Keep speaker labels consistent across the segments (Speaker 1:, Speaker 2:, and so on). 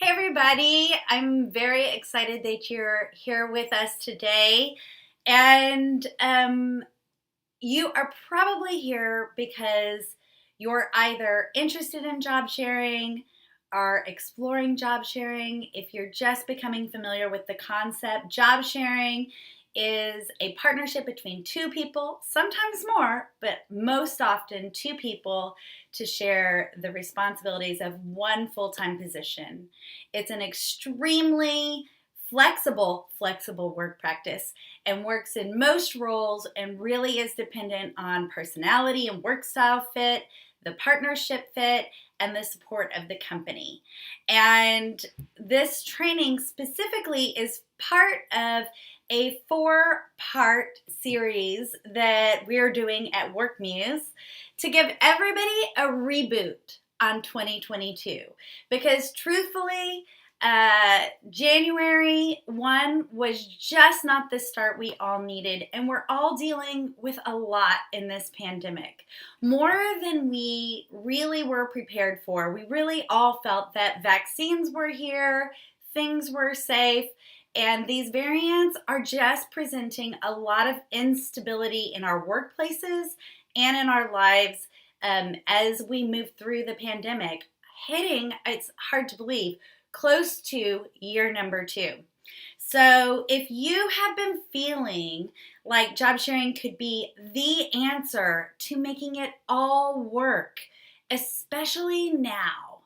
Speaker 1: Hey everybody, I'm very excited that you're here with us today. And you are probably here because you're either interested in job sharing, are exploring job sharing. If you're just becoming familiar with the concept, job sharing is a partnership between two people, sometimes more, but most often two people to share the responsibilities of one full-time position. It's an extremely flexible work practice and works in most roles and really is dependent on personality and work style fit, the partnership fit, and the support of the company. And this training specifically is part of a 4-part series that we're doing at Muse to give everybody a reboot on 2022. Because truthfully, January 1 was just not the start we all needed, and we're all dealing with a lot in this pandemic. More than we really were prepared for. We really all felt that vaccines were here, things were safe, and these variants are just presenting a lot of instability in our workplaces and in our lives as we move through the pandemic, hitting, it's hard to believe, close to year number 2. So if you have been feeling like job sharing could be the answer to making it all work, especially now,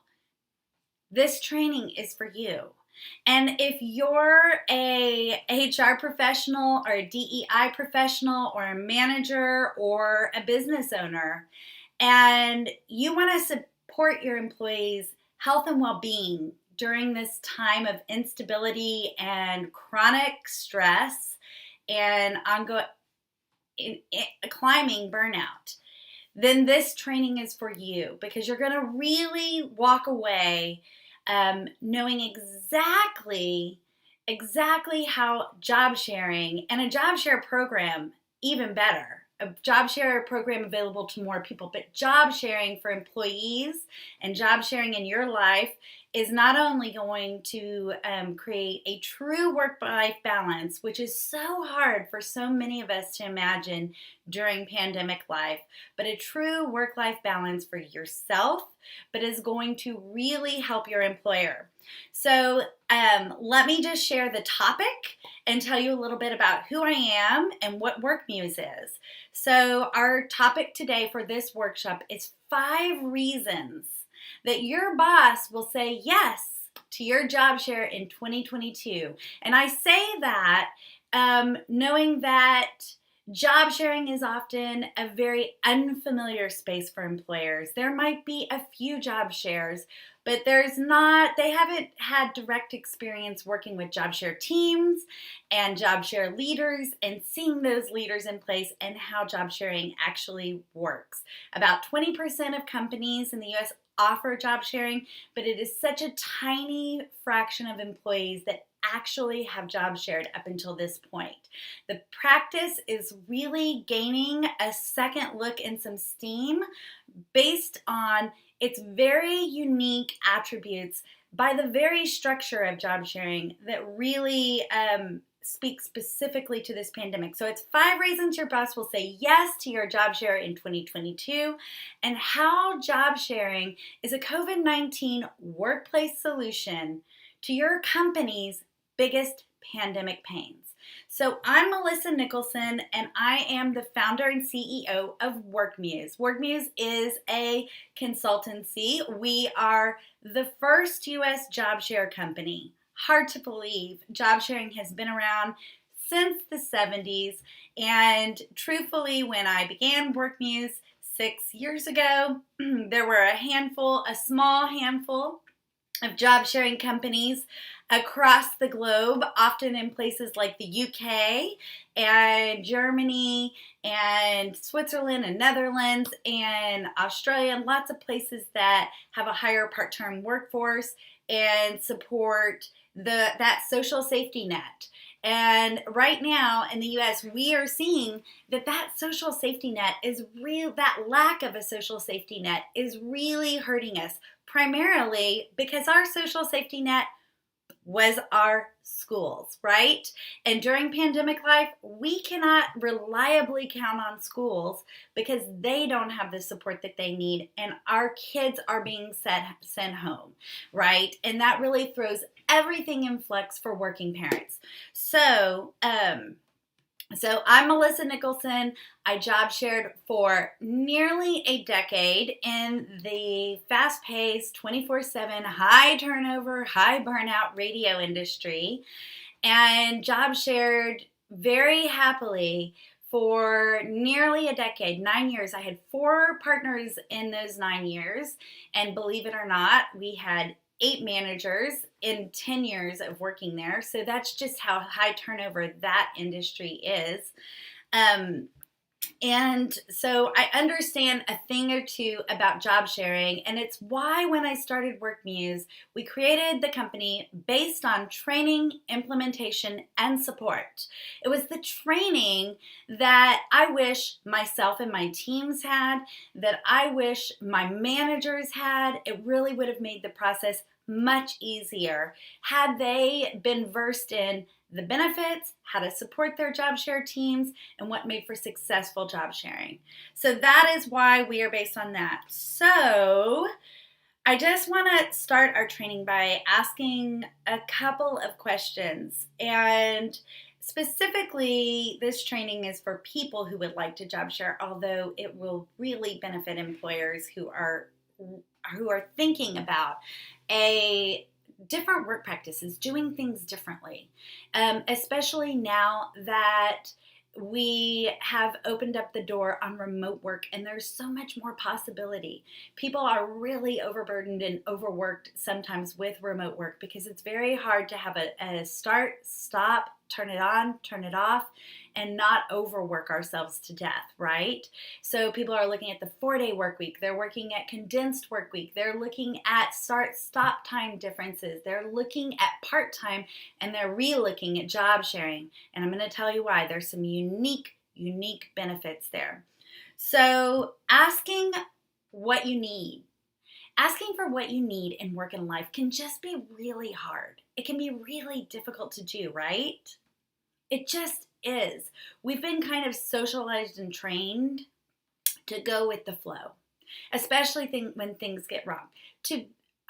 Speaker 1: this training is for you. And if you're a HR professional or a DEI professional or a manager or a business owner, and you want to support your employees' health and well-being during this time of instability and chronic stress and ongoing climbing burnout, then this training is for you because you're going to really walk away knowing exactly how job sharing and a job share program, even better, a job share program available to more people, but job sharing for employees and job sharing in your life is not only going to create a true work-life balance, which is so hard for so many of us to imagine during pandemic life, but a true work-life balance for yourself, but is going to really help your employer. So let me just share the topic and tell you a little bit about who I am and what WorkMuse is. So our topic today for this workshop is 5 reasons that your boss will say yes to your job share in 2022. And I say that knowing that job sharing is often a very unfamiliar space for employers. There might be a few job shares, but they haven't had direct experience working with job share teams and job share leaders and seeing those leaders in place and how job sharing actually works. About 20% of companies in the U.S. offer job sharing, but it is such a tiny fraction of employees that actually have job shared up until this point. The practice is really gaining a second look and some steam based on its very unique attributes by the very structure of job sharing that really speak specifically to this pandemic. So it's 5 reasons your boss will say yes to your job share in 2022 and how job sharing is a COVID-19 workplace solution to your company's biggest pandemic pains. So I'm Melissa Nicholson and I am the founder and CEO of WorkMuse. WorkMuse is a consultancy. We are the first U.S. job share company. Hard to believe. Job sharing has been around since the 70s, and truthfully, when I began WorkMuse 6 years ago, there were a small handful of job sharing companies across the globe, often in places like the UK and Germany and Switzerland and Netherlands and Australia, and lots of places that have a higher part-time workforce and support that social safety net. And right now in the US, we are seeing that social safety net is real, that lack of a social safety net is really hurting us, primarily because our social safety net was our schools, right? And during pandemic life, we cannot reliably count on schools because they don't have the support that they need, and our kids are being sent home, right? And that really throws everything in flux for working parents. So I'm Melissa Nicholson. I job shared for nearly a decade in the fast-paced, 24/7, high turnover, high burnout radio industry, and job shared very happily for nearly a decade, 9 years. I had 4 partners in those 9 years, and believe it or not, we had 8 managers in 10 years of working there. So that's just how high turnover that industry is. And so I understand a thing or two about job sharing, and it's why when I started Muse, we created the company based on training, implementation, and support. It was the training that I wish myself and my teams had, that I wish my managers had. It really would have made the process much easier had they been versed in the benefits, how to support their job share teams, and what made for successful job sharing. So that is why we are based on that. So I just want to start our training by asking a couple of questions. And specifically, this training is for people who would like to job share, although it will really benefit employers who are thinking about different work practices, doing things differently, especially now that we have opened up the door on remote work and there's so much more possibility. People are really overburdened and overworked sometimes with remote work because it's very hard to have a start, stop, turn it on, turn it off, and not overwork ourselves to death, right? So people are looking at the 4-day work week. They're working at condensed work week. They're looking at start-stop time differences. They're looking at part-time, and they're re-looking at job sharing. And I'm going to tell you why. There's some unique benefits there. So asking what you need. Asking for what you need in work and life can just be really hard. It can be really difficult to do, right? It just is. We've been kind of socialized and trained to go with the flow, especially when things get wrong,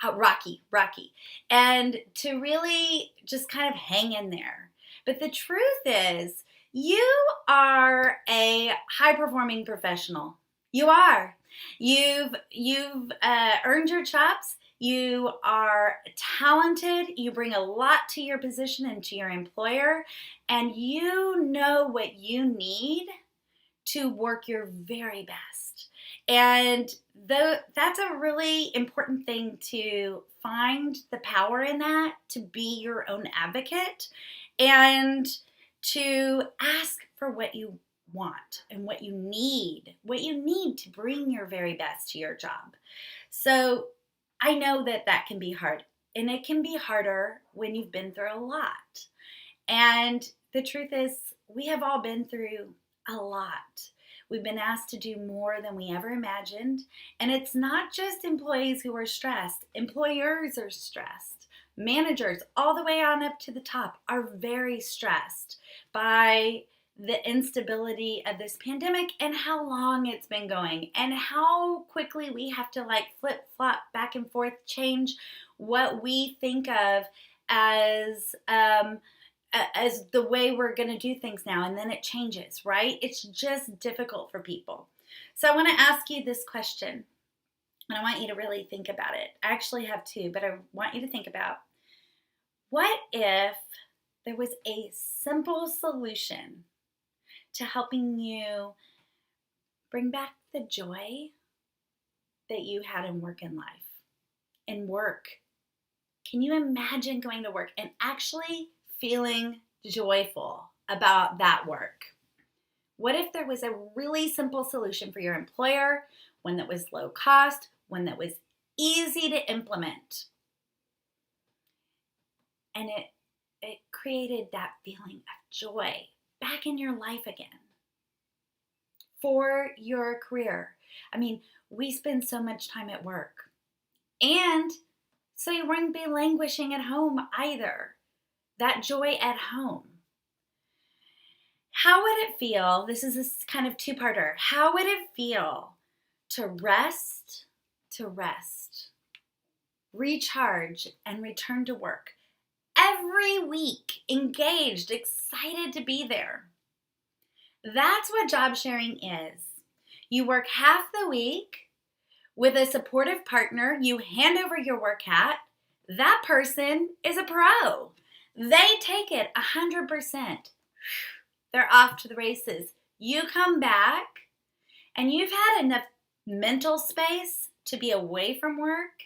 Speaker 1: rocky, and to really just kind of hang in there. But the truth is, you are a high-performing professional. You are. You've earned your chops. You are talented. You bring a lot to your position and to your employer, and you know what you need to work your very best. And that's a really important thing, to find the power in that, to be your own advocate, and to ask for what you want and what you need to bring your very best to your job. So I know that can be hard, and it can be harder when you've been through a lot. And the truth is, we have all been through a lot. We've been asked to do more than we ever imagined. And it's not just employees who are stressed. Employers are stressed. Managers, all the way on up to the top, are very stressed by the instability of this pandemic and how long it's been going and how quickly we have to flip-flop back and forth, change what we think of as the way we're going to do things now, and then it changes, right? It's just difficult for people. So I want to ask you this question, and I want you to really think about it. I actually have 2, but I want you to think about, what if there was a simple solution to helping you bring back the joy that you had in work and life? In work, can you imagine going to work and actually feeling joyful about that work? What if there was a really simple solution for your employer, one that was low cost, 1 that was easy to implement? and it created that feeling of joy back in your life again for your career. I mean, we spend so much time at work, and so you wouldn't be languishing at home either. That joy at home. How would it feel? This is a kind of two-parter. How would it feel to rest, recharge, and return to work every week, engaged, excited to be there? That's what job sharing is. You work half the week with a supportive partner. You hand over your work hat. That person is a pro. They take it 100%. They're off to the races. You come back and you've had enough mental space to be away from work,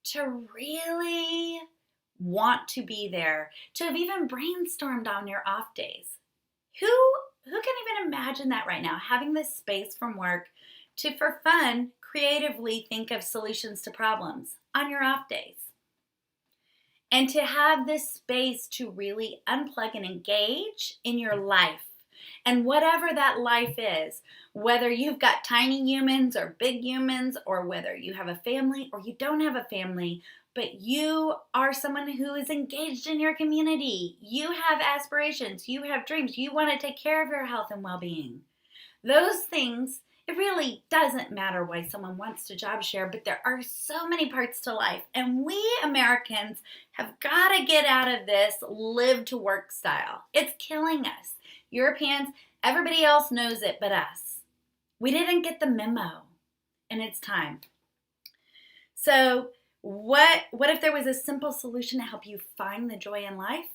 Speaker 1: to really want to be there, to have even brainstormed on your off days. Who can even imagine that right now, having this space from work to, for fun, creatively think of solutions to problems on your off days? And to have this space to really unplug and engage in your life. And whatever that life is, whether you've got tiny humans or big humans, or whether you have a family or you don't have a family, but you are someone who is engaged in your community. You have aspirations, you have dreams, you want to take care of your health and well-being. Those things, it really doesn't matter why someone wants to job share, but there are so many parts to life. And we Americans have got to get out of this live to work style. It's killing us. Europeans, everybody else knows it but us. We didn't get the memo, and it's time. So what if there was a simple solution to help you find the joy in life?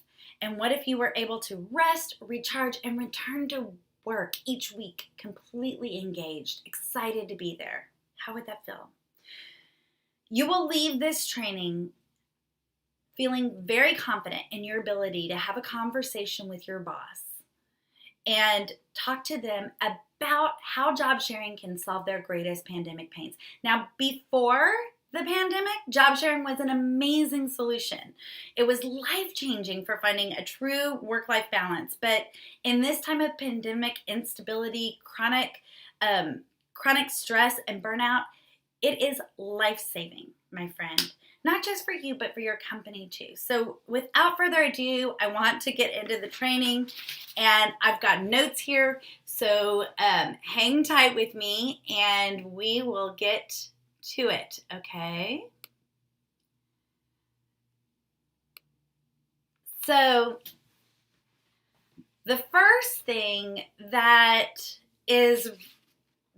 Speaker 1: And what if you were able to rest, recharge, and return to work each week completely engaged, excited to be there? How would that feel? You will leave this training feeling very confident in your ability to have a conversation with your boss and talk to them about how job sharing can solve their greatest pandemic pains. Now, before the pandemic, job sharing was an amazing solution. It was life-changing for finding a true work-life balance. But in this time of pandemic instability, chronic stress, and burnout, it is life-saving, my friend. Not just for you, but for your company too. So without further ado, I want to get into the training, and I've got notes here. So hang tight with me and we will get to it, okay? So the first thing that is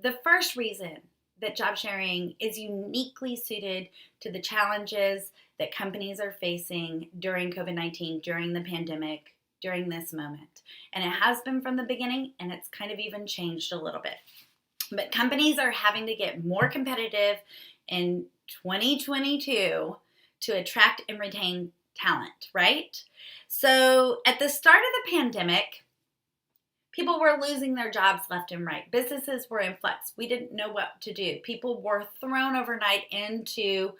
Speaker 1: the first reason that job sharing is uniquely suited to the challenges that companies are facing during COVID-19, during the pandemic, during this moment. And it has been from the beginning, and it's kind of even changed a little bit. But companies are having to get more competitive in 2022 to attract and retain talent, right? So at the start of the pandemic, people were losing their jobs left and right. Businesses were in flux. We didn't know what to do. People were thrown overnight into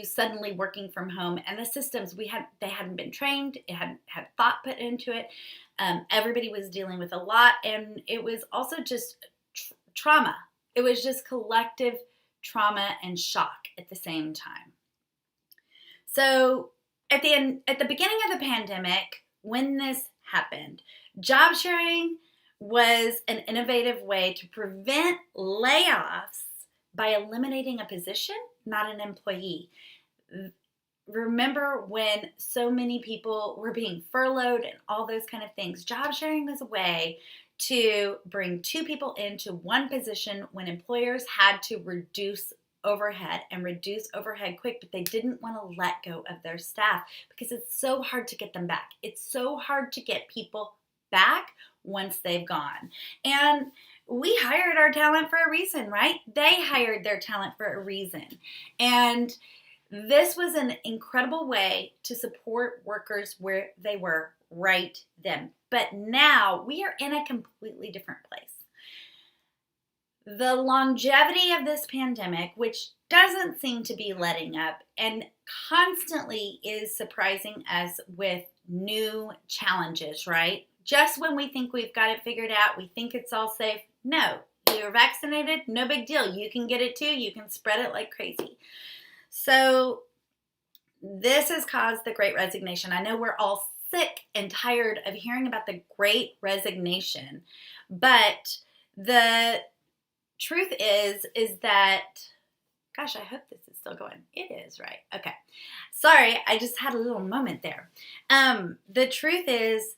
Speaker 1: suddenly working from home. And the systems they hadn't been trained. It hadn't had thought put into it. Everybody was dealing with a lot, and it was also just trauma. It was just collective trauma and shock at the same time. So at the beginning of the pandemic, when this happened, job sharing was an innovative way to prevent layoffs by eliminating a position, not an employee. Remember when so many people were being furloughed and all those kind of things? Job sharing was a way to bring two people into one position when employers had to reduce overhead quick, but they didn't want to let go of their staff because it's so hard to get them back. It's so hard to get people back once they've gone. And we hired our talent for a reason, right? They hired their talent for a reason. And this was an incredible way to support workers where they were right then. But now we are in a completely different place. the longevity of this pandemic, which doesn't seem to be letting up and constantly is surprising us with new challenges, right? Just when we think we've got it figured out, we think it's all safe. No, you're vaccinated, no big deal. You can get it too. You can spread it like crazy. So this has caused the Great Resignation. I know we're all sick and tired of hearing about the Great Resignation, but the truth is that, gosh, I hope this is still going. It is, right? Okay. Sorry, I just had a little moment there. The truth is,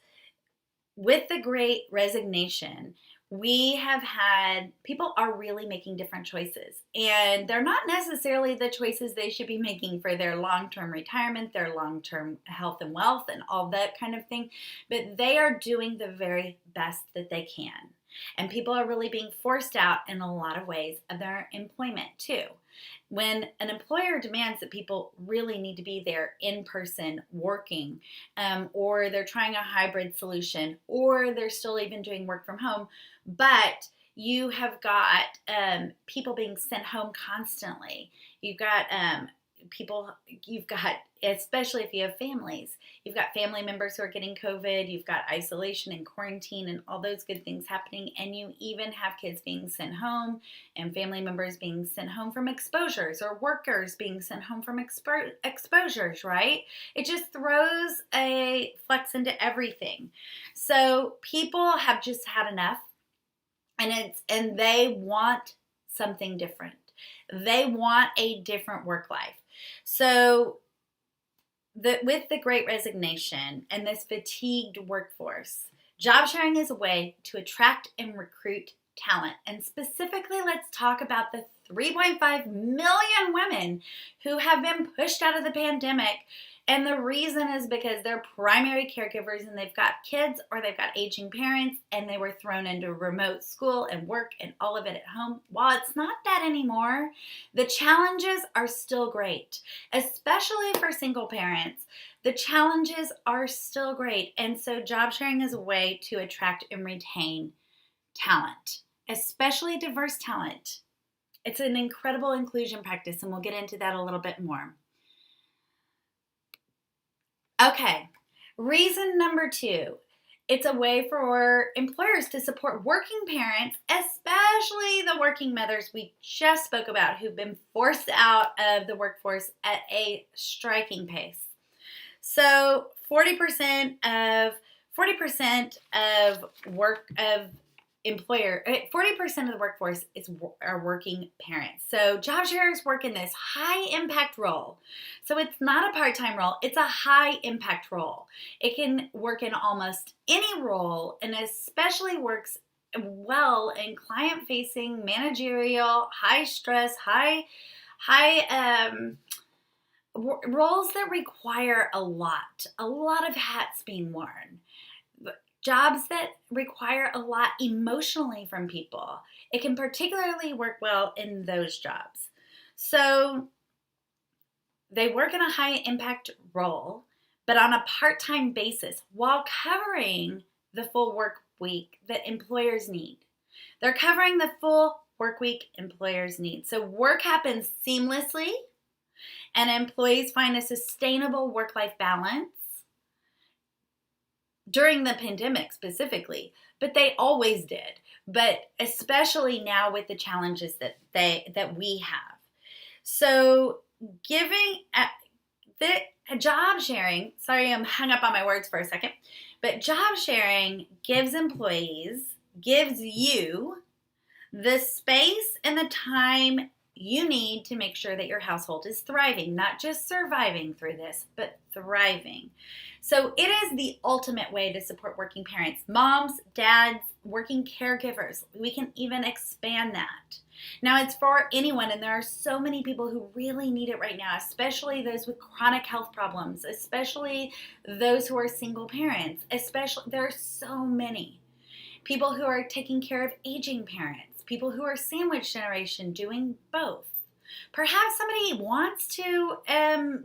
Speaker 1: with the Great Resignation, we have had, people are really making different choices, and they're not necessarily the choices they should be making for their long-term retirement, their long-term health and wealth, and all that kind of thing, but they are doing the very best that they can. And people are really being forced out in a lot of ways of their employment too. When an employer demands that people really need to be there in person working, or they're trying a hybrid solution, or they're still even doing work from home, but you have got people being sent home constantly. You've got especially if you have families, you've got family members who are getting COVID, you've got isolation and quarantine and all those good things happening, and you even have kids being sent home and family members being sent home from exposures, or workers being sent home from exposures, right? It just throws a flex into everything. So people have just had enough, and they want something different. They want a different work life. So with the Great Resignation and this fatigued workforce, job sharing is a way to attract and recruit talent. And specifically, let's talk about the 3.5 million women who have been pushed out of the pandemic. And the reason is because they're primary caregivers and they've got kids or they've got aging parents, and they were thrown into remote school and work and all of it at home. While it's not that anymore, the challenges are still great, especially for single parents. The challenges are still great. And so job sharing is a way to attract and retain talent, especially diverse talent. It's an incredible inclusion practice, and we'll get into that a little bit more. Okay, reason number 2, it's a way for employers to support working parents, especially the working mothers we just spoke about who've been forced out of the workforce at a striking pace. So 40% of the workforce are working parents. So job sharers work in this high impact role. So it's not a part-time role, it's a high impact role. It can work in almost any role, and especially works well in client-facing, managerial, high stress, high roles that require a lot of hats being worn. Jobs that require a lot emotionally from people. It can particularly work well in those jobs. So they work in a high impact role, but on a part-time basis while covering the full work week that employers need. They're covering the full work week employers need. So work happens seamlessly, and employees find a sustainable work-life balance during the pandemic specifically, but they always did, but especially now with the challenges that we have. So giving the job sharing, sorry, I'm hung up on my words for a second, but job sharing gives you the space and the time you need to make sure that your household is thriving, not just surviving through this, but thriving. So it is the ultimate way to support working parents, moms, dads, working caregivers. We can even expand that. Now it's for anyone, and there are so many people who really need it right now, especially those with chronic health problems, especially those who are single parents, there are so many people who are taking care of aging parents, people who are sandwich generation doing both. Perhaps somebody wants to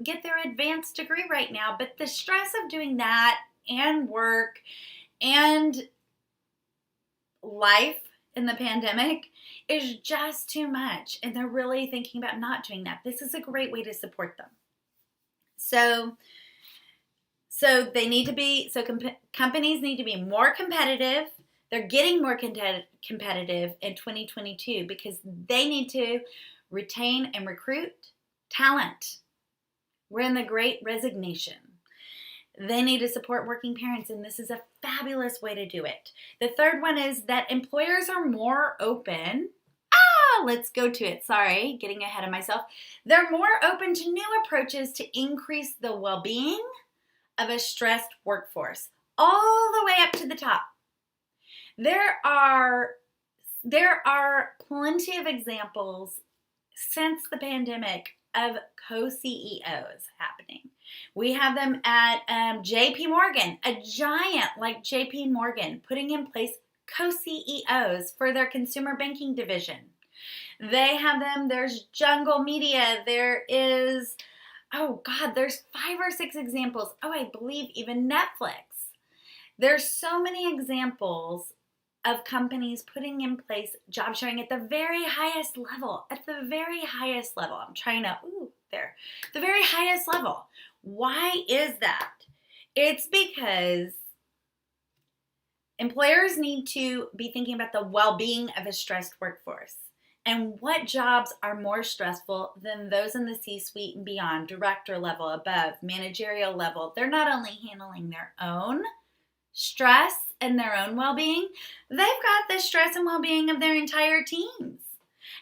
Speaker 1: get their advanced degree right now, but the stress of doing that and work and life in the pandemic is just too much, and they're really thinking about not doing that. This is a great way to support them. So they need to be, companies need to be more competitive. They're getting more competitive in 2022 because they need to retain and recruit talent. We're in the Great Resignation. They need to support working parents, and this is a fabulous way to do it. The third one is that employers are more open. Let's go to it. Sorry, getting ahead of myself. They're more open to new approaches to increase the well-being of a stressed workforce, all the way up to the top. There are plenty of examples since the pandemic of co-CEOs happening. We have them at JP Morgan, a giant like JP Morgan, putting in place co-CEOs for their consumer banking division. They have them, there's Jungle Media, there is, there's 5 or 6 examples. I believe even Netflix. There's so many examples of companies putting in place job sharing at the very highest level. The very highest level. Why is that? It's because employers need to be thinking about the well-being of a stressed workforce. And what jobs are more stressful than those in the C-suite and beyond, director level, above, managerial level? They're not only handling their own stress and their own well-being, they've got the stress and well-being of their entire teams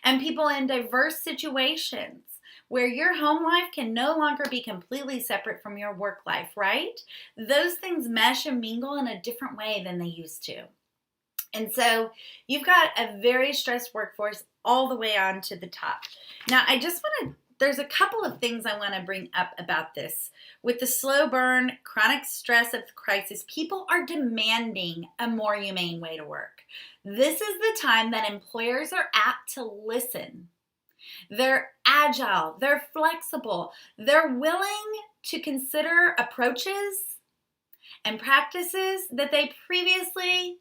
Speaker 1: and people in diverse situations where your home life can no longer be completely separate from your work life, right? Those things mesh and mingle in a different way than they used to. And so you've got a very stressed workforce all the way on to the top. Now, there's a couple of things I want to bring up about this. With the slow burn, chronic stress of the crisis, people are demanding a more humane way to work. This is the time that employers are apt to listen. They're agile, they're flexible, they're willing to consider approaches and practices that they previously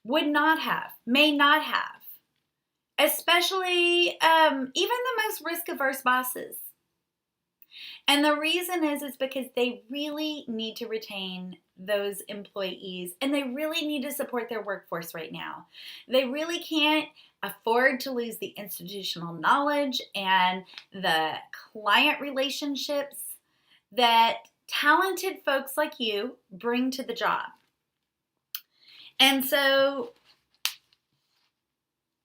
Speaker 1: would not have, may not have. Especially even the most risk-averse bosses. And the reason is because they really need to retain those employees and they really need to support their workforce right now. They really can't afford to lose the institutional knowledge and the client relationships that talented folks like you bring to the job. And so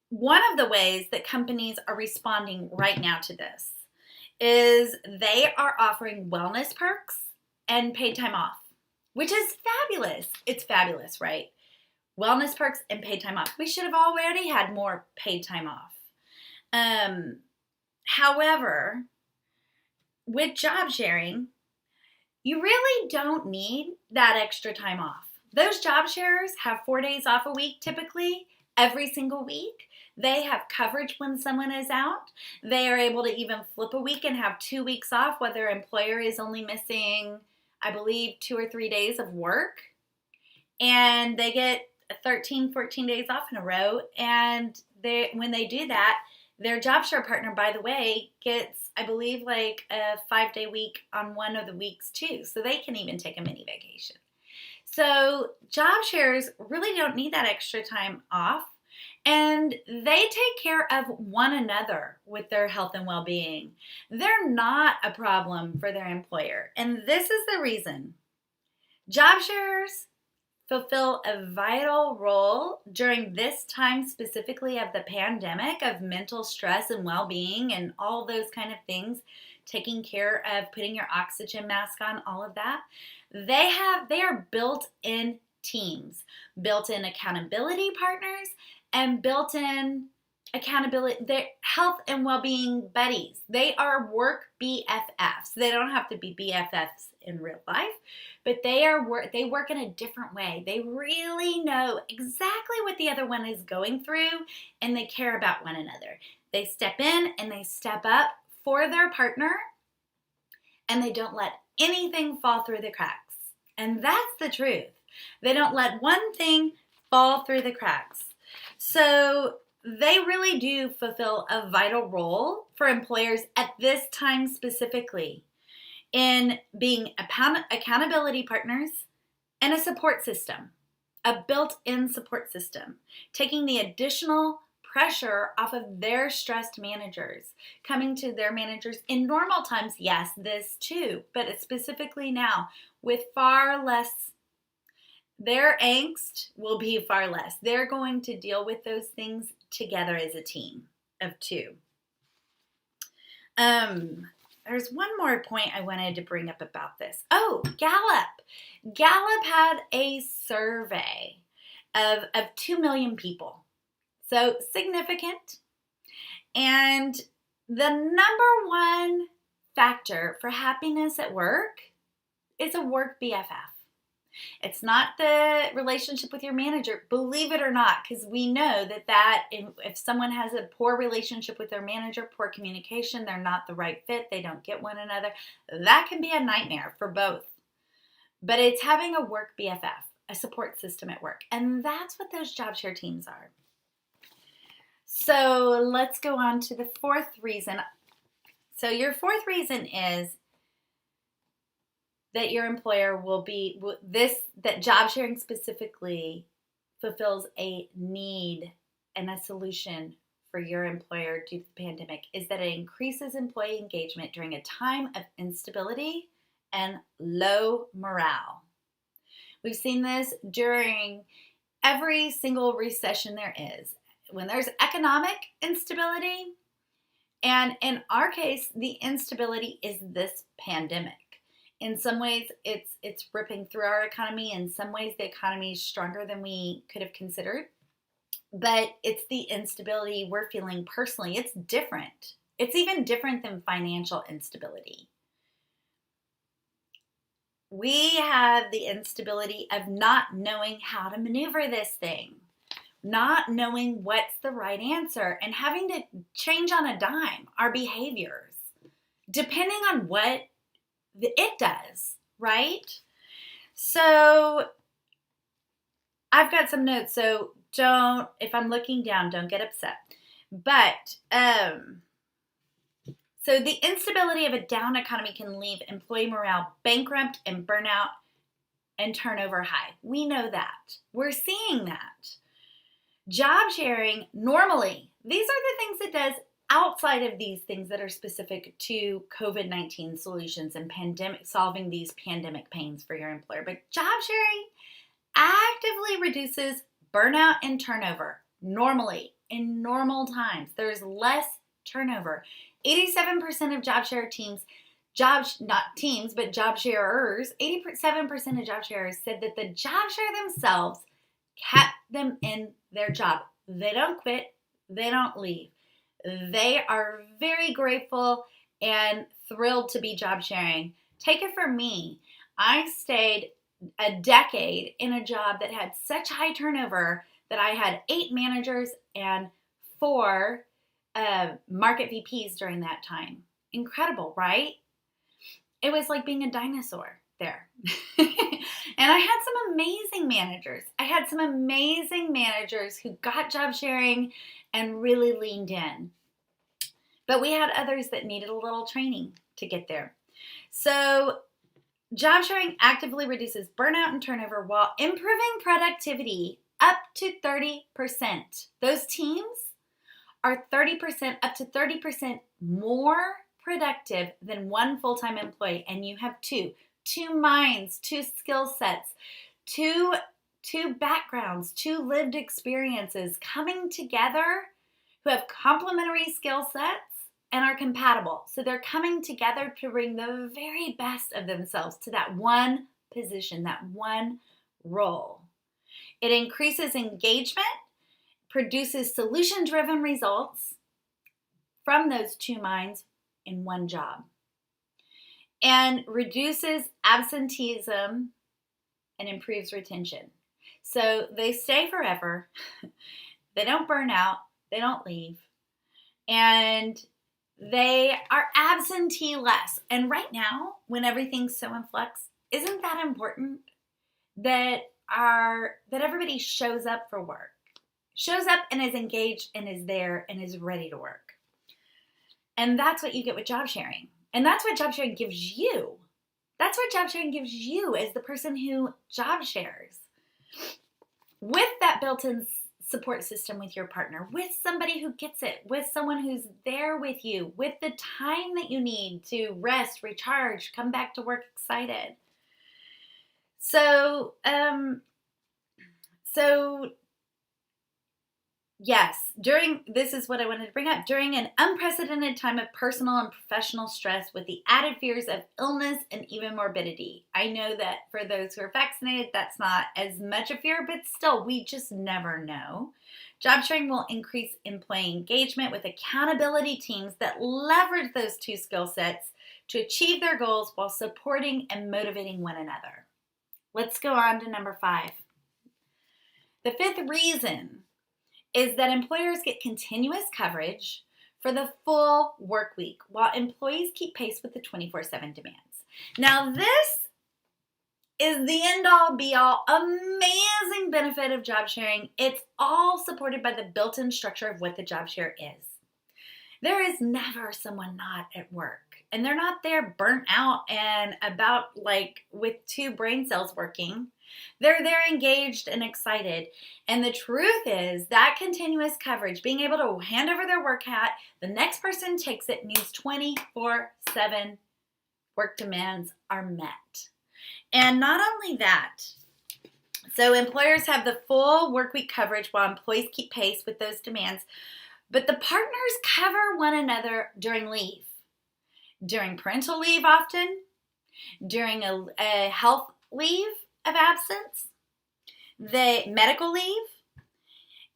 Speaker 1: one of the ways that companies are responding right now to this is they are offering wellness perks and paid time off, which is fabulous. It's fabulous, right? Wellness perks and paid time off. We should have already had more paid time off. However, with job sharing, you really don't need that extra time off. Those job sharers have 4 days off a week typically, every single week. They have coverage when someone is out. They are able to even flip a week and have 2 weeks off, where their employer is only missing, I believe, 2 or 3 days of work. And they get 13, 14 days off in a row. And when they do that, their job share partner, by the way, gets, I believe, like a 5-day week on one of the weeks too. So they can even take a mini vacation. So job shares really don't need that extra time off. And they take care of one another with their health and well-being. They're not a problem for their employer. And this is the reason. Job sharers fulfill a vital role during this time specifically of the pandemic, of mental stress and well-being and all those kind of things, taking care of putting your oxygen mask on, all of that. They are built-in teams, built-in accountability partners, and built-in accountability, they're health and well-being buddies. They are work BFFs. They don't have to be BFFs in real life, but they work in a different way. They really know exactly what the other one is going through, and they care about one another. They step in and they step up for their partner, and they don't let anything fall through the cracks. And that's the truth. They don't let one thing fall through the cracks. So they really do fulfill a vital role for employers at this time specifically in being accountability partners and a support system, a built-in support system, taking the additional pressure off of their stressed managers, coming to their managers in normal times, yes, this too, but it's specifically now with far less, their angst will be far less. They're going to deal with those things together as a team of two. There's one more point I wanted to bring up about this. Oh, Gallup. Gallup had a survey of 2 million people. So significant. And the number one factor for happiness at work is a work BFF. It's not the relationship with your manager, believe it or not, because we know that if someone has a poor relationship with their manager, poor communication, they're not the right fit, they don't get one another, that can be a nightmare for both. But it's having a work BFF, a support system at work, and that's what those job share teams are. So let's go on to the fourth reason. So your fourth reason is that your employer that job sharing specifically fulfills a need and a solution for your employer due to the pandemic, is that it increases employee engagement during a time of instability and low morale. We've seen this during every single recession there is. When there's economic instability, and in our case, the instability is this pandemic. In some ways, it's ripping through our economy. In some ways, the economy is stronger than we could have considered. But it's the instability we're feeling personally. It's different. It's even different than financial instability. We have the instability of not knowing how to maneuver this thing, not knowing what's the right answer, and having to change on a dime our behaviors, depending on what it does, right? So I've got some notes, so if I'm looking down, don't get upset. But, so the instability of a down economy can leave employee morale bankrupt and burnout and turnover high. We know that. We're seeing that. Job sharing, normally, these are the things it does outside of these things that are specific to COVID-19 solutions and solving these pandemic pains for your employer. But job sharing actively reduces burnout and turnover. Normally, in normal times, there's less turnover. 87% of job share teams, job sharers, 87% of job sharers said that the job share themselves kept them in their job. They don't quit. They don't leave. They are very grateful and thrilled to be job sharing. Take it from me. I stayed a decade in a job that had such high turnover that I had 8 managers and 4 market VPs during that time. Incredible, right? It was like being a dinosaur there. And I had some amazing managers. I had some amazing managers who got job sharing and really leaned in. But we had others that needed a little training to get there. So job sharing actively reduces burnout and turnover while improving productivity up to 30%. Those teams are 30%, up to 30% more productive than one full-time employee. And you have two minds, 2 skill sets, two backgrounds, 2 lived experiences coming together who have complementary skill sets and are compatible. So they're coming together to bring the very best of themselves to that one position, that one role. It increases engagement, produces solution-driven results from those 2 minds in one job, and reduces absenteeism and improves retention. So they stay forever. They don't burn out. They don't leave. And they are absentee less. And right now, when everything's so in flux, isn't that important that everybody shows up for work? shows up and is engaged and is there and is ready to work. And that's what you get with job sharing. And that's what job sharing gives you. That's what job sharing gives you as the person who job shares. With that built-in support system with your partner, with somebody who gets it, with someone who's there with you, with the time that you need to rest, recharge, come back to work excited. So yes, this is what I wanted to bring up. During an unprecedented time of personal and professional stress with the added fears of illness and even morbidity. I know that for those who are vaccinated, that's not as much a fear, but still, we just never know. Job sharing will increase employee engagement with accountability teams that leverage those two skill sets to achieve their goals while supporting and motivating one another. Let's go on to number 5. The 5th reason is that employers get continuous coverage for the full work week while employees keep pace with the 24/7 demands. Now, this is the end-all, be-all, amazing benefit of job sharing. It's all supported by the built-in structure of what the job share is. There is never someone not at work, and they're not there burnt out and about like with 2 brain cells working. They're there engaged and excited. And the truth is that continuous coverage, being able to hand over their work hat, the next person takes it, means 24/7 work demands are met. And not only that, so employers have the full work week coverage while employees keep pace with those demands, but the partners cover one another during leave. During parental leave often, during a health leave of absence, the medical leave,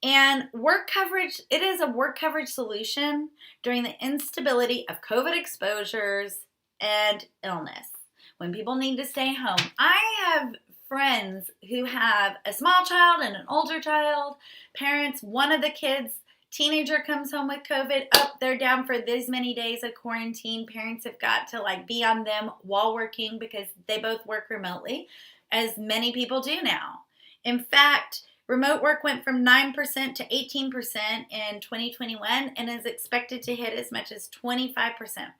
Speaker 1: and work coverage. It is a work coverage solution during the instability of COVID exposures and illness, when people need to stay home. I have friends who have a small child and an older child, parents, one of the kids, teenager comes home with COVID, they're down for this many days of quarantine. Parents have got to be on them while working because they both work remotely, as many people do now. In fact, remote work went from 9% to 18% in 2021 and is expected to hit as much as 25%.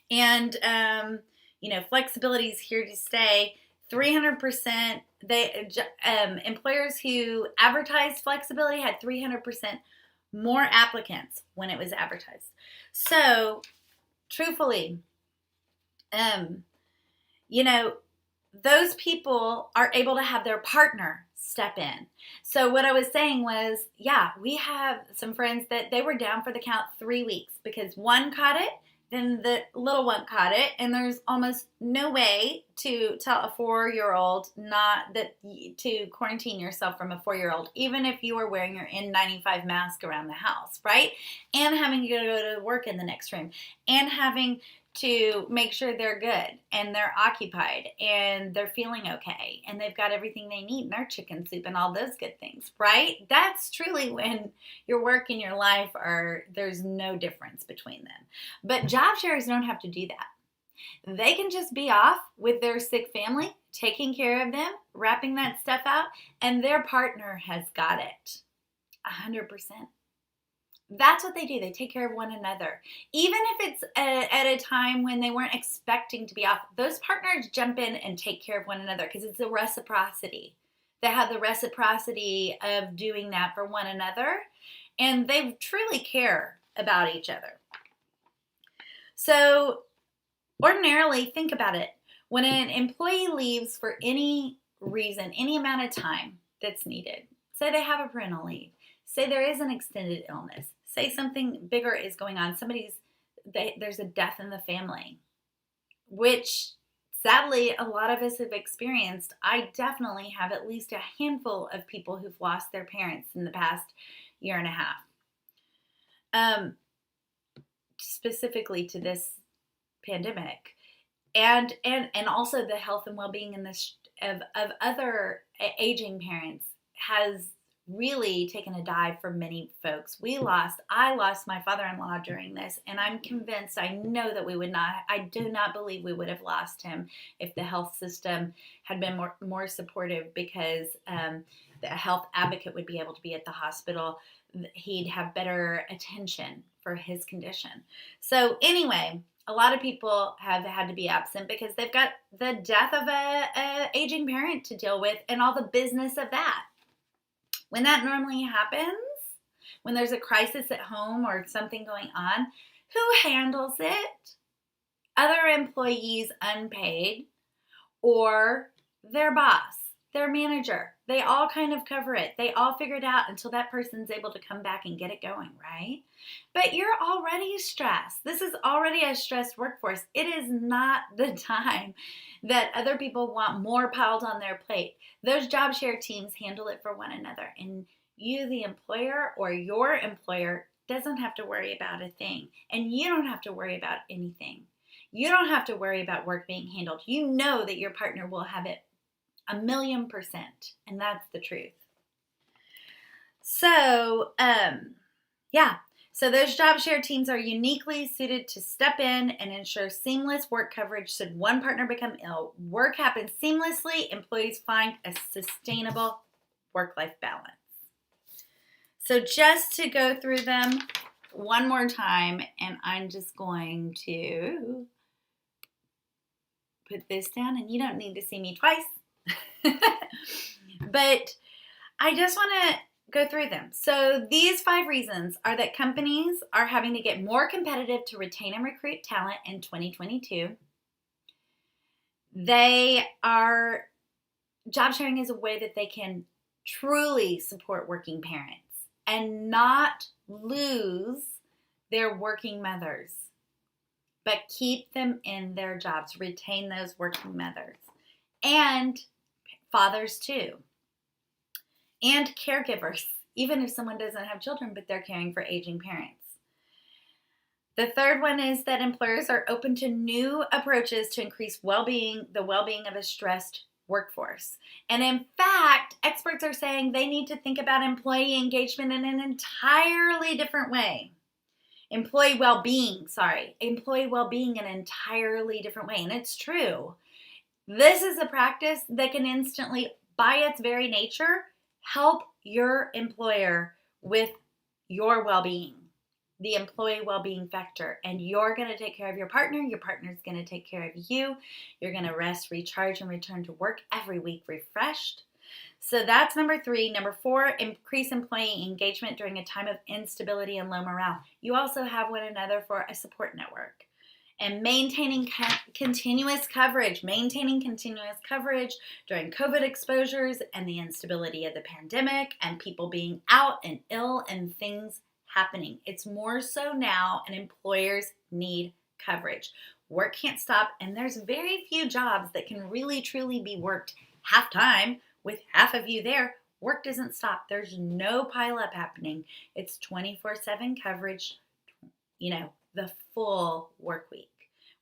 Speaker 1: And, flexibility is here to stay. 300%. Employers who advertised flexibility had 300% more applicants when it was advertised. So, truthfully, those people are able to have their partner step in. So what I was saying was, we have some friends that they were down for the count 3 weeks because one caught it, then the little one caught it, and there's almost no way to tell a 4-year-old to quarantine yourself from a 4-year-old, even if you are wearing your N95 mask around the house, right? And having to go to work in the next room, and having to make sure they're good and they're occupied and they're feeling okay and they've got everything they need and their chicken soup and all those good things, right? That's truly when your work and your life there's no difference between them. But job sharers don't have to do that. They can just be off with their sick family, taking care of them, wrapping that stuff out, and their partner has got it 100%. That's what they do. They take care of one another. Even if it's at a time when they weren't expecting to be off, those partners jump in and take care of one another because it's a reciprocity. They have the reciprocity of doing that for one another, and they truly care about each other. So ordinarily, think about it. When an employee leaves for any reason, any amount of time that's needed, say they have a parental leave, say there is an extended illness, say something bigger is going on, there's a death in the family, which sadly a lot of us have experienced. I definitely have at least a handful of people who've lost their parents in the past year and a half, specifically to this pandemic, and also the health and well-being of other aging parents has really taken a dive for many folks. I lost my father-in-law during this, and I'm convinced, I know that I do not believe we would have lost him if the health system had been more supportive, because the health advocate would be able to be at the hospital. He'd have better attention for his condition. So anyway, a lot of people have had to be absent because they've got the death of a aging parent to deal with and all the business of that. When that normally happens, when there's a crisis at home or something going on, who handles it? Other employees unpaid, or their boss, their manager. They all kind of cover it. They all figure it out until that person's able to come back and get it going, right? But you're already stressed. This is already a stressed workforce. It is not the time that other people want more piled on their plate. Those job share teams handle it for one another. And you, the employer, or your employer, doesn't have to worry about a thing. And you don't have to worry about anything. You don't have to worry about work being handled. You know that your partner will have it 1,000,000%. And that's the truth. So, So those job share teams are uniquely suited to step in and ensure seamless work coverage. Should one partner become ill, work happens seamlessly. Employees find a sustainable work-life balance. So just to go through them one more time, and I'm just going to put this down, and you don't need to see me twice. But I just want to go through them. So these 5 reasons are that companies are having to get more competitive to retain and recruit talent in 2022. Job sharing is a way that they can truly support working parents and not lose their working mothers, but keep them in their jobs, retain those working mothers, and fathers too, and caregivers, even if someone doesn't have children, but they're caring for aging parents. The third one is that employers are open to new approaches to increase the well-being of a stressed workforce. And in fact, experts are saying they need to think about employee engagement in an entirely different way. Employee well-being in an entirely different way. And it's true. This is a practice that can instantly, by its very nature, help your employer with your well-being, the employee well-being factor. And you're going to take care of your partner. Your partner's going to take care of you. You're going to rest, recharge, and return to work every week refreshed. So that's number 3. Number 4, increase employee engagement during a time of instability and low morale. You also have one another for a support network. And maintaining continuous coverage during COVID exposures and the instability of the pandemic and people being out and ill and things happening. It's more so now, and employers need coverage. Work can't stop, and there's very few jobs that can really truly be worked half-time with half of you there. Work doesn't stop. There's no pile-up happening. It's 24/7 coverage, the full work week,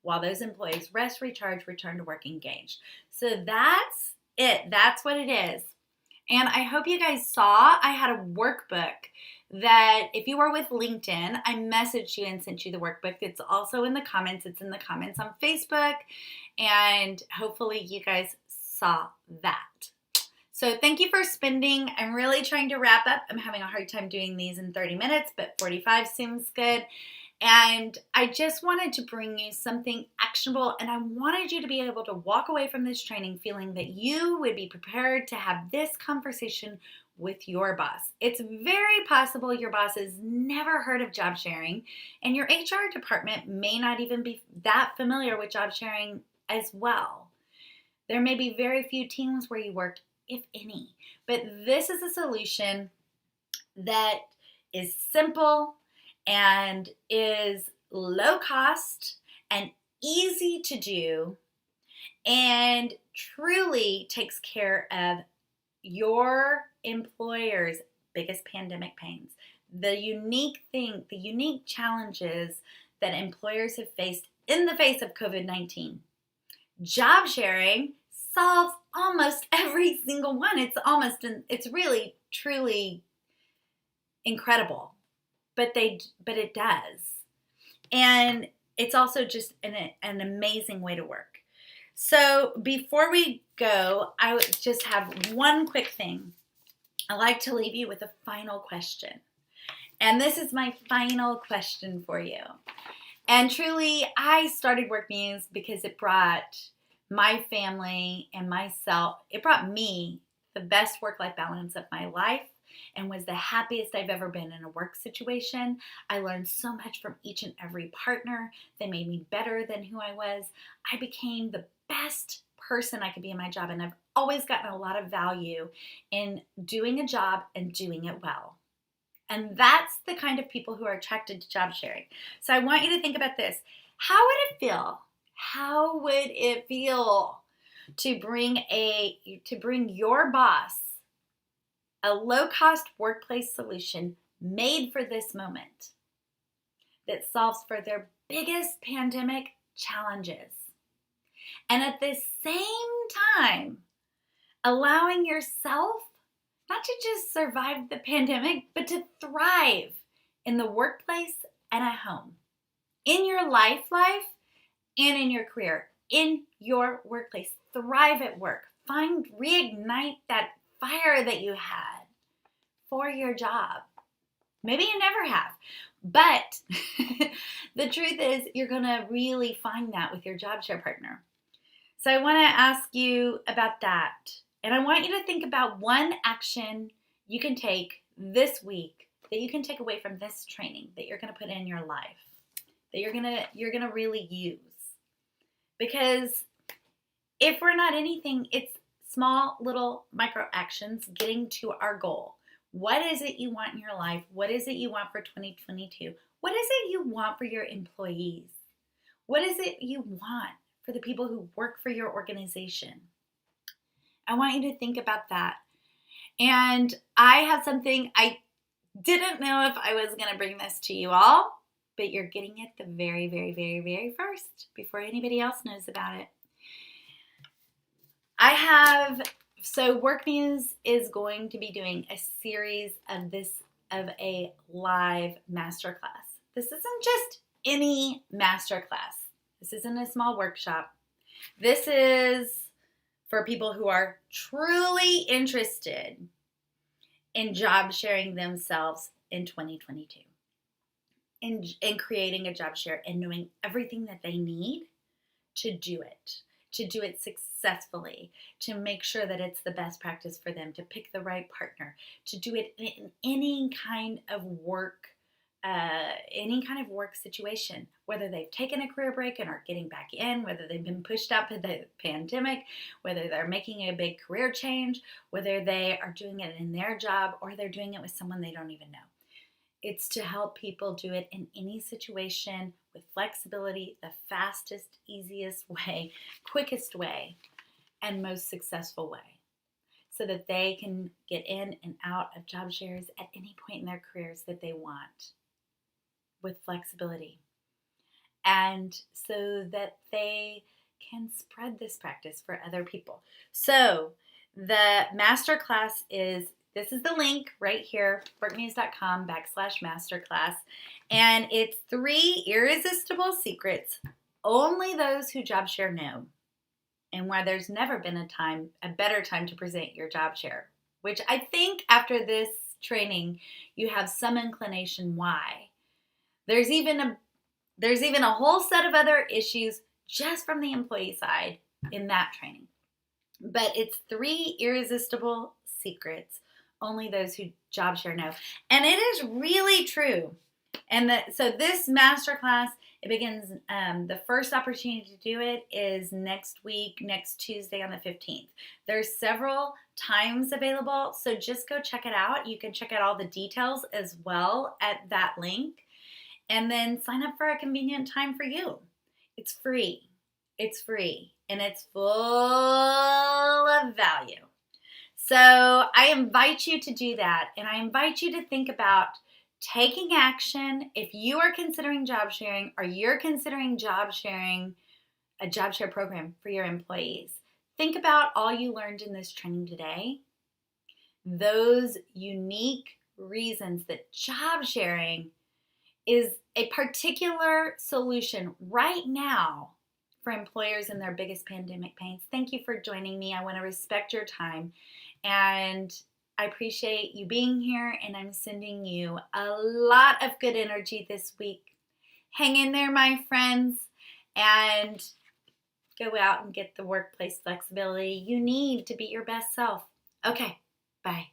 Speaker 1: while those employees rest, recharge, return to work, engaged. So that's it. That's what it is. And I hope you guys saw I had a workbook that if you were with LinkedIn, I messaged you and sent you the workbook. It's also in the comments. It's in the comments on Facebook. And hopefully you guys saw that. So thank you for spending. I'm really trying to wrap up. I'm having a hard time doing these in 30 minutes, but 45 seems good. And I just wanted to bring you something actionable, and I wanted you to be able to walk away from this training feeling that you would be prepared to have this conversation with your boss. It's very possible your boss has never heard of job sharing, and your HR department may not even be that familiar with job sharing as well. There may be very few teams where you work, if any, but this is a solution that is simple and is low cost and easy to do and truly takes care of your employer's biggest pandemic pains. The unique challenges that employers have faced in the face of COVID-19. Job sharing solves almost every single one. It's really, truly incredible. But it does. And it's also just an amazing way to work. So before we go, I would just have one quick thing. I like to leave you with a final question. And this is my final question for you. And truly, I started Work Muse because it brought my family and myself, it brought me the best work-life balance of my life and was the happiest I've ever been in a work situation. I learned so much from each and every partner. They made me better than who I was. I became the best person I could be in my job, and I've always gotten a lot of value in doing a job and doing it well. And that's the kind of people who are attracted to job sharing. So I want you to think about this. How would it feel? How would it feel to bring your boss a low-cost workplace solution made for this moment that solves for their biggest pandemic challenges, and at the same time allowing yourself not to just survive the pandemic, but to thrive in the workplace and at home, in your life, and in your career, in your workplace. Thrive at work. Reignite that fire that you had for your job. Maybe you never have, but the truth is you're going to really find that with your job share partner. So I want to ask you about that. And I want you to think about one action you can take this week that you can take away from this training that you're going to put in your life, that you're going to really use. Because if we're not anything, it's small little micro actions getting to our goal. What is it you want in your life? What is it you want for 2022? What is it you want for your employees? What is it you want for the people who work for your organization? I want you to think about that. And I have something, I didn't know if I was going to bring this to you all, but you're getting it the very, very, very, very first before anybody else knows about it. Work Muse is going to be doing a series of a live masterclass. This isn't just any masterclass. This isn't a small workshop. This is for people who are truly interested in job sharing themselves in 2022, in creating a job share and knowing everything that they need to do it successfully, to make sure that it's the best practice for them, to pick the right partner, to do it in any kind of work situation, whether they've taken a career break and are getting back in, whether they've been pushed out by the pandemic, whether they're making a big career change, whether they are doing it in their job or they're doing it with someone they don't even know. It's to help people do it in any situation with flexibility, the fastest, easiest way, quickest way, and most successful way, so that they can get in and out of job shares at any point in their careers that they want with flexibility, and so that they can spread this practice for other people. So the masterclass this is the link right here, workmuse.com/masterclass. And it's 3 irresistible secrets only those who job share know, and why there's never been a better time to present your job share, which I think after this training, you have some inclination why. There's even a whole set of other issues just from the employee side in that training. But it's 3 irresistible secrets only those who job share know. And it is really true. And so this masterclass, it begins, the first opportunity to do it is next week, next Tuesday on the 15th. There's several times available, so just go check it out. You can check out all the details as well at that link. And then sign up for a convenient time for you. It's free. It's free. And it's full of value. So I invite you to do that. And I invite you to think about taking action. If you are considering job sharing or you're considering job sharing, a job share program for your employees, Think about all you learned in this training today. Those unique reasons that job sharing is a particular solution right now for employers in their biggest pandemic pains. Thank you for joining me. I want to respect your time, and I appreciate you being here, and I'm sending you a lot of good energy this week. Hang in there, my friends, and go out and get the workplace flexibility you need to be your best self. Okay, bye.